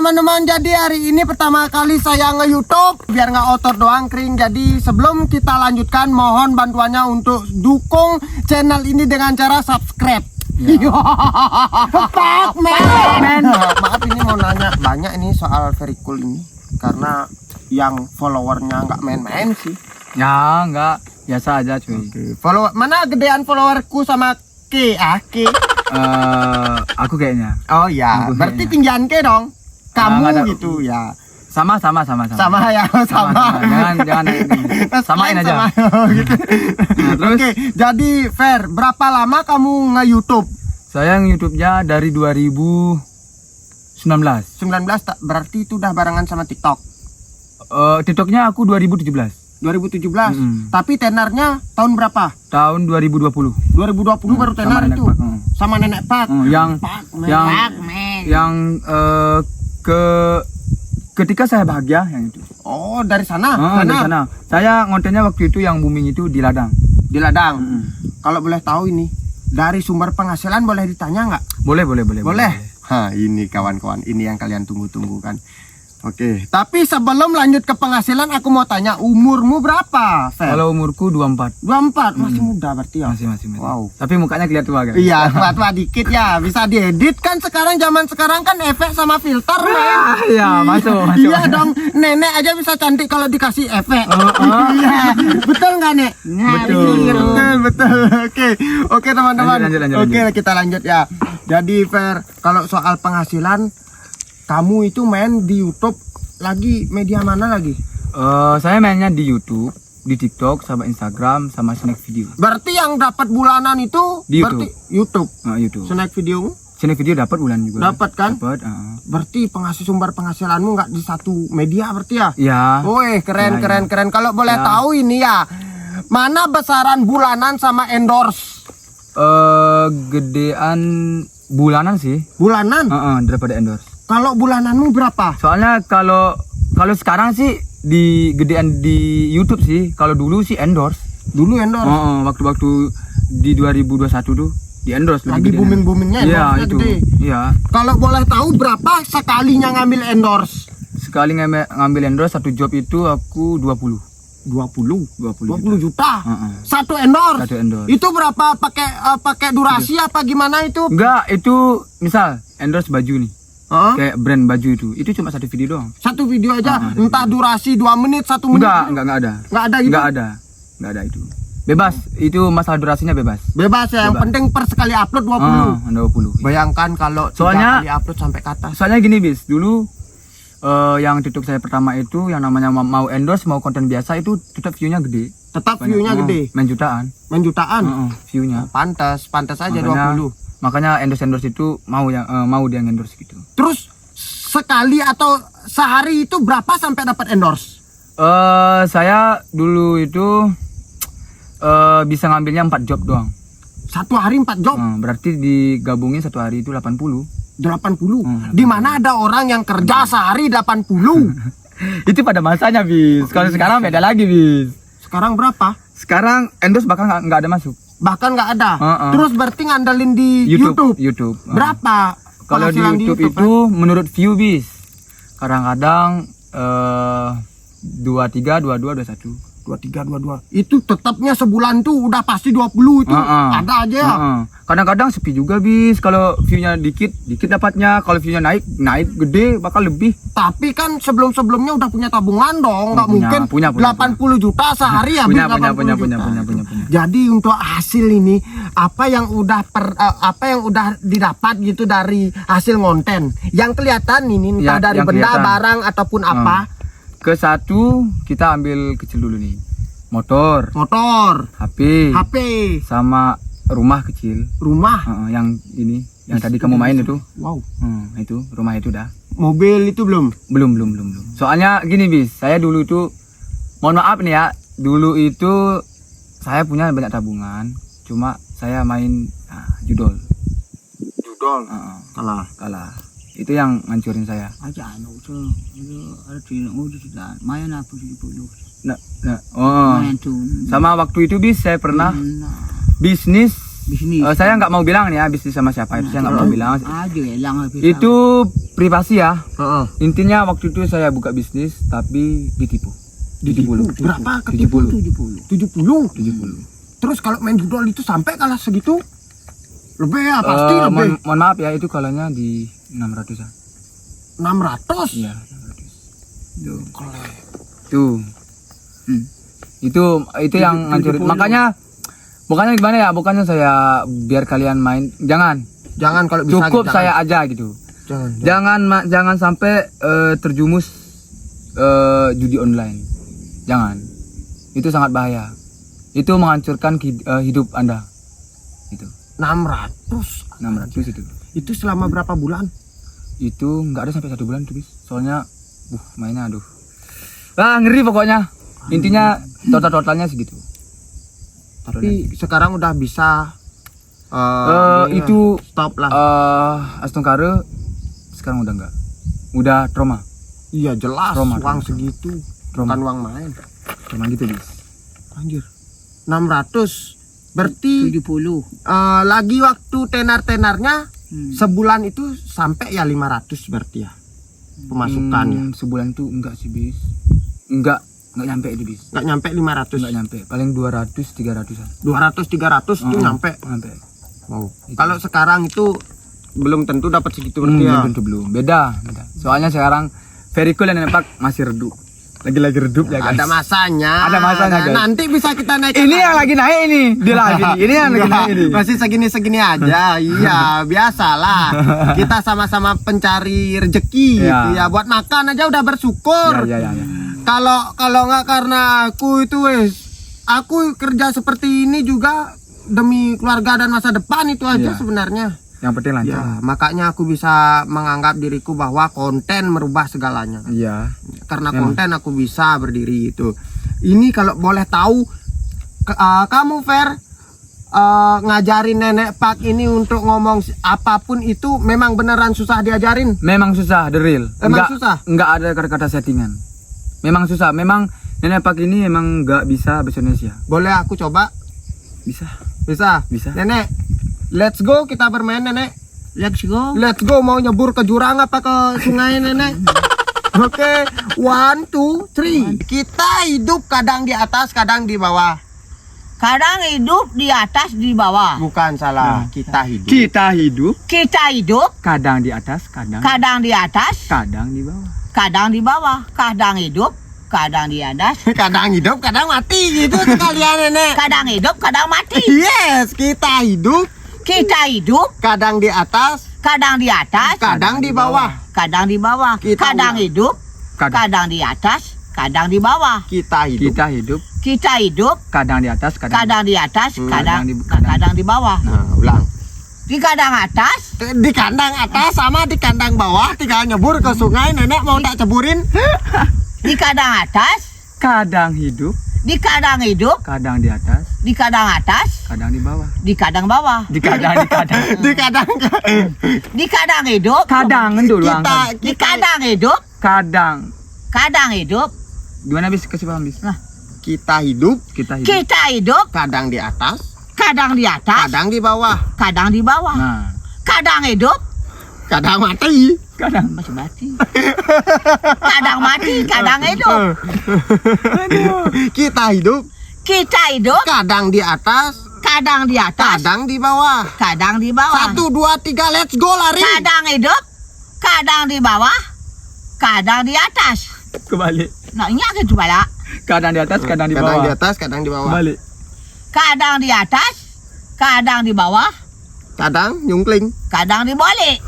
teman-teman, jadi hari ini pertama kali saya nge-YouTube biar nggak otot doang kering. Jadi sebelum kita lanjutkan, mohon bantuannya untuk dukung channel ini dengan cara subscribe. Tepat, men. Maaf, ini mau nanya banyak ini soal very cool ini karena yang followernya nggak main-main sih. Ya enggak, biasa aja cuy. Follower mana gedean followerku sama K? Aku kayaknya. Oh ya, Aku berarti kayaknya. tinggian K dong. Kamu Nggak ada. gitu ya. Sama Sama ya, sama. Jangan samain aja. Gitu. Terus Oke, jadi Fer, berapa lama kamu nge-YouTube? saya YouTube-nya dari 2019. 19 tak berarti itu udah barengan sama TikTok. TikTok-nya aku 2017. 2017. Tapi tenarnya tahun berapa? Tahun 2020. 2020 baru tenar sama Nenek itu. Pak. Sama Nenek Pak. Ketika saya bahagia yang itu. Oh, dari sana. Dari sana. Saya ngontennya waktu itu yang booming itu di ladang. Di ladang. Kalau boleh tahu ini, dari sumber penghasilan boleh ditanya nggak? Boleh. Hah, ini kawan-kawan, ini yang kalian tunggu-tunggu kan. Oke, tapi sebelum lanjut ke penghasilan, aku mau tanya, umurmu berapa, Fer? Kalau umurku 24. 24, masih muda berarti ya? Masih. Wow. Tapi mukanya kelihatan tua kan? Iya, tua dikit ya, bisa diedit kan sekarang, zaman sekarang kan efek sama filter, men. Iya, masuk. Iya dong, nenek aja bisa cantik kalau dikasih efek. Iya, betul nggak, Nek? Betul. Oke teman-teman. Lanjut. Oke, kita lanjut ya. Jadi Fer, kalau soal penghasilan, kamu itu main di YouTube lagi media mana lagi? Saya mainnya di YouTube, di TikTok, sama Instagram, sama snack video. Berarti yang dapat bulanan itu Di berarti YouTube. YouTube. Snack video Snack video dapat bulan juga. dapat kan? Dapat. Berarti sumber penghasilanmu nggak di satu media berarti ya? Ya. Woi, keren. Kalau boleh Ya. tahu ini ya, mana besaran bulanan sama endorse? Gedean bulanan sih. Bulanan? Daripada endorse. Kalau bulananmu berapa? Soalnya kalau sekarang sih di gedean di YouTube sih. Kalau dulu sih endorse. Dulu endorse. Waktu di 2021 tuh di endorse Lagi booming-boomingnya Iya, endorse-nya itu. gede. Iya. Kalau boleh tahu berapa sekalinya ngambil endorse? Sekali ngambil endorse satu job itu aku 20 juta. Satu endorse. Satu endorse. Itu berapa pakai durasi apa gimana itu? Enggak, itu misal endorse baju nih. Hah? Kayak brand baju itu cuma satu video doang. Satu video aja, entah durasi 2 menit, 1 menit. Enggak ada. Nggak ada gitu? Enggak ada itu. Bebas, itu masalah durasinya bebas. Bebas ya, yang penting per sekali upload 20. 20. Bayangkan kalau Soalnya- 3 kali upload sampai ke atas. Soalnya gini bis, dulu yang TikTok saya pertama itu yang namanya mau endorse mau konten biasa itu tetap view-nya gede. Tetap view-nya gede. Main jutaan. Main jutaan. View-nya. Pantas aja 20. Makanya endorse itu mau dia endorse gitu. Terus sekali atau sehari itu berapa sampai dapat endorse? Saya dulu itu bisa ngambilnya 4 job doang. Satu hari 4 job? Berarti digabungin satu hari itu 80. 80. Di mana ada orang yang kerja sehari 80? Itu pada masanya bis. Kalau sekarang beda lagi bis. Sekarang berapa? Sekarang endorse bahkan nggak ada masuk. Bahkan nggak ada. Terus berarti ngandelin di YouTube. Berapa? Kalau di penghasilan YouTube itu menurut view bis. Kadang-kadang 23, 22, 21. 23, 22. Itu tetapnya sebulan tuh udah pasti 20 itu. Ada aja ya. Kadang-kadang sepi juga bis. Kalau view-nya dikit dapatnya. Kalau view-nya naik gede bakal lebih. Tapi kan sebelum-sebelumnya udah punya tabungan dong, nggak mungkin punya. 80 juta sehari ya. Punya. Jadi untuk hasil ini apa yang udah didapat gitu dari hasil konten yang kelihatan ini entah Ya, dari yang benda, kelihatan. barang ataupun apa. Ke satu kita ambil kecil dulu nih. Motor, HP, sama rumah kecil. Rumah. Yang ini, yang tadi kamu main itu. Wow. Itu rumah itu dah. Mobil itu belum. Soalnya gini bis, saya dulu itu, mohon maaf nih ya, dulu itu saya punya banyak tabungan, cuma saya main judol. Kalah. Itu yang ngancurin saya. Sama waktu itu bis saya pernah bisnis. Saya nggak mau bilang nih ya bisnis sama siapa itu, saya nggak mau bilang. Itu privasi ya. Heeh. Intinya waktu itu saya buka bisnis tapi ditipu. Berapa? 70. 70. 70. Terus kalau main judul itu sampai kalah segitu? Lebih ya pasti lebih. Mohon maaf ya, itu kalanya di 600-an. 600. Iya, 600. Tuh. Itu yang ngancurin. Makanya gimana ya? Bukannya saya biar kalian main, jangan Jangan kalau bisa. cukup jangan. saya aja gitu. Jangan. Jangan sampai terjumus judi online. Jangan. Itu sangat bahaya. Itu menghancurkan hidup Anda. Itu. 600 itu. itu selama berapa bulan? Itu nggak ada sampai 1 bulan tuh, bis. Soalnya mainnya aduh. Ngeri pokoknya. Intinya totalnya segitu. Tapi sekarang udah bisa itu stop lah. Astungkare sekarang udah enggak. Udah trauma. Iya jelas Trauma. segitu. Trauma. Bukan uang main. Trauma gitu, bis. Anjir. 600. Berarti 70. lagi waktu tenar-tenarnya sebulan itu sampai ya 500 berarti ya pemasukannya. Sebulan tuh enggak sih, bis. Enggak nyampe itu, bis. Nggak nyampe 500. Enggak nyampe. Paling 200-300-an. 200-300 tuh nyampe. Wow. Kalau sekarang itu belum tentu dapat segitu berarti ya. Belum. Beda. Soalnya sekarang very cool dan Nenek Pak masih redup. Lagi redup ya, guys. Ada masanya. Guys. Nanti bisa kita naik. Ini yang lagi naik ini. Dia lagi. Ini yang lagi naik ini. Masih segini aja. Iya, biasalah. Kita sama-sama pencari rezeki gitu ya. Buat makan aja udah bersyukur. Ya. Kalau nggak karena aku itu aku kerja seperti ini juga demi keluarga dan masa depan itu aja sebenarnya. Yang penting lancar. Ya, makanya aku bisa menganggap diriku bahwa konten merubah segalanya. Iya. Karena konten aku bisa berdiri itu. Ini kalau boleh tahu kamu Fer ngajarin Nenek Pak ini untuk ngomong apapun itu memang beneran susah diajarin. Memang susah, the real. Susah. Enggak ada kata-kata settingan. Memang susah. Memang Nenek Pak ini memang enggak bisa bahasa Indonesia. Boleh aku coba? Bisa. Nenek, let's go kita bermain Nenek. Let's go. Let's go, mau nyebur ke jurang apa ke sungai Nenek? Oke, 1, 2, 3. Kita hidup kadang di atas, kadang di bawah. Kadang hidup di atas, di bawah. Bukan salah, kita hidup. Kita hidup Kadang di atas, kadang di atas, kadang di bawah. kadang di bawah. Kadang hidup, kadang di atas. Kadang hidup, kadang mati gitu sekalian Nenek. Kadang hidup, kadang mati. Yes, kita hidup kadang di atas, kadang di atas, kadang di bawah. kadang di bawah. Kita Kadang ulang. hidup, kadang di atas, kadang di bawah. Kita hidup. Kita hidup Kadang di atas, kadang di atas, kadang kadang di bawah. Nah, ulang. Di kadang atas, Di kandang atas sama di kandang bawah, tinggal nyebur ke sungai. Nenek mau tak ceburin? di kadang atas, kadang hidup, di kadang hidup, kadang di atas, di kadang atas, kadang di bawah. di kadang bawah. Di kadang. Di kandang. Di kadang hidup, Kadang dulu, di kadang hidup, kadang. kadang hidup. Gimana bis kasih paham bis? Nah, Kita hidup Kita hidup. kita hidup kadang di atas, kadang di atas, kadang di bawah, kadang di bawah. Nah, Kadang hidup, kadang mati. kadang. masih mati. Kadang mati, kadang hidup. Kita hidup Kita hidup kadang di atas, kadang di atas, kadang di bawah. kadang di bawah. 1, 2, 3, let's go lari. Kadang hidup, kadang di bawah, kadang di atas. Kebalik. Nah, ini agak coba lah. Kadang di atas, kadang di Kadang bawah. di atas, kadang di bawah. Kebalik. Kadang di atas, kadang di bawah, Kadang nyungkling. kadang dibalik.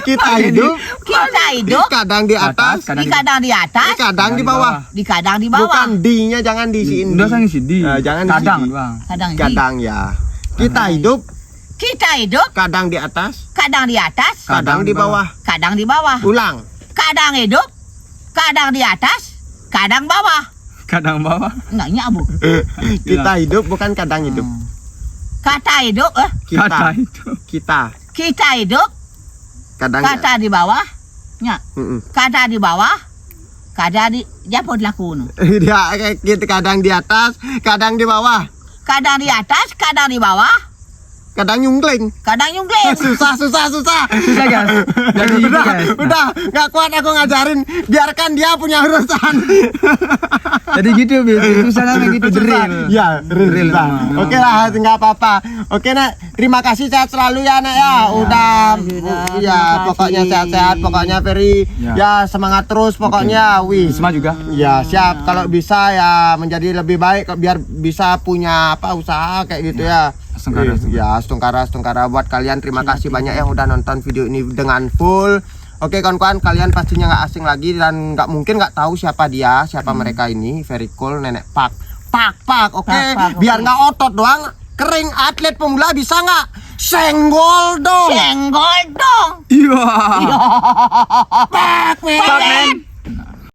Kita hidup Kita hidup kadang di atas, di kadang di atas, kadang di bawah. di kadang di bawah. Bukan D-nya jangan diisiin. Udah sang isi di. Jangan kadang, isi di. Bang. Kadang di. Kadang ya. Kita hidup Kita hidup kadang di atas, kadang di atas, kadang di bawah. kadang di bawah. Ulang. Kadang hidup, kadang di atas, kadang bawah. Kadang bawah. Nah, ini abu. Kita hidup bukan kadang hidup. Kata hidup, Kata Kita. itu. Kita. kita hidup, Kadang kata di bawah, ya, Mm-mm. kata di bawah, kata di japot laku nu. Dia kita kadang di atas, kadang di bawah. Kadang di atas, kadang di bawah, kadang nyungkling. kadang nyungkling. Susah. Susah guys. Jadi gitu Udah, guys. udah, nggak kuat aku ngajarin. Biarkan dia punya urusan. Jadi gitu bis. Susahnya gitu Susah. drill. Ya, real. Real, Susah. memang. Oke lah, nggak apa-apa. Oke, Nek. Terima kasih, sehat selalu ya, Nek ya. Udah, sudah. ya, Terima pokoknya kasih. sehat-sehat. Pokoknya Ferry, Ya. ya semangat terus. Pokoknya, wih. Risma juga. Ya siap, kalau bisa ya menjadi lebih baik biar bisa punya apa usaha kayak gitu ya. Astungkara, Ya Astungkara buat kalian, terima kasih banyak yang udah nonton video ini dengan full. Oke kawan-kawan, kalian pastinya nggak asing lagi dan nggak mungkin nggak tahu siapa mereka ini. Very cool, Nenek Pak. Oke, Pak, biar oke. nggak otot doang, kering atlet pemula bisa nggak? Senggol dong. Senggol dong. Iya. Pak, men. Pak, men.